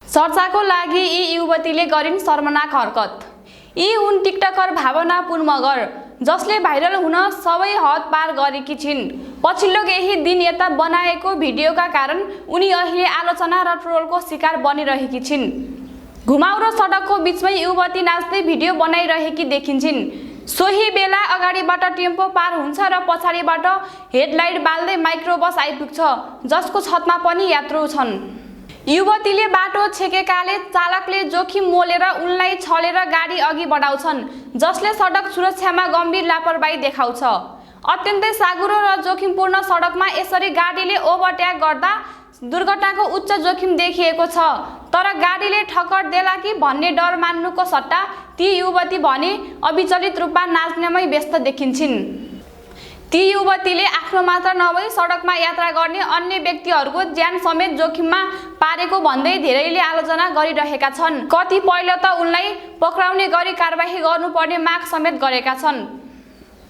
चर्चाको लागि यी युवतीले गरिन् शर्मनाक हरकत। यी हुन् टिकटकर भावना पुन मगर, जसले भाइरल हुन सबै हद पार गरेकी छिन्। पछिल्लो केही दिन यता बनाएको भिडियोका कारण उनी अहिले आलोचना र ट्रोलको शिकार बनिरहेकी छिन्। घुमाउरो सडकको बीचमै युवती नाच्दै भिडियो बनाइरहेकी देखिन्छिन्। सोही बेला अगाडिबाट टेम्पो पार हुन्छ र पछाडिबाट हेडलाइट बाल्दै माइक्रोबस आइपुग्छ, जसको छतमा पनि यात्रु छन्। युवतीले बाटो छेकेकाले चालकले जोखिम मोलेर उनलाई छलेर गाडी अघि बढाउँछन्, जसले सडक सुरक्षामा गम्भीर लापरवाही देखाउँछ। अत्यन्तै साँघुरो र जोखिमपूर्ण सडकमा यसरी गाडीले ओभरटेक गर्दा दुर्घटनाको उच्च जोखिम देखिएको छ। तर गाडीले ठक्कर देला कि भन्ने डर मान्नुको सट्टा ती युवती भने अविचलित रूपमा नाच्नेमै व्यस्त देखिन्छिन्। ती युवतीले आफ्नो मात्र नभई सडकमा यात्रा गर्ने अन्य व्यक्तिहरूको ज्यान समेत जोखिममा पारेको भन्दै धेरैले आलोचना गरिरहेका छन्। कतिपयले त उनलाई पक्राउने गरी कारबाही गर्नुपर्ने माग समेत गरेका छन्।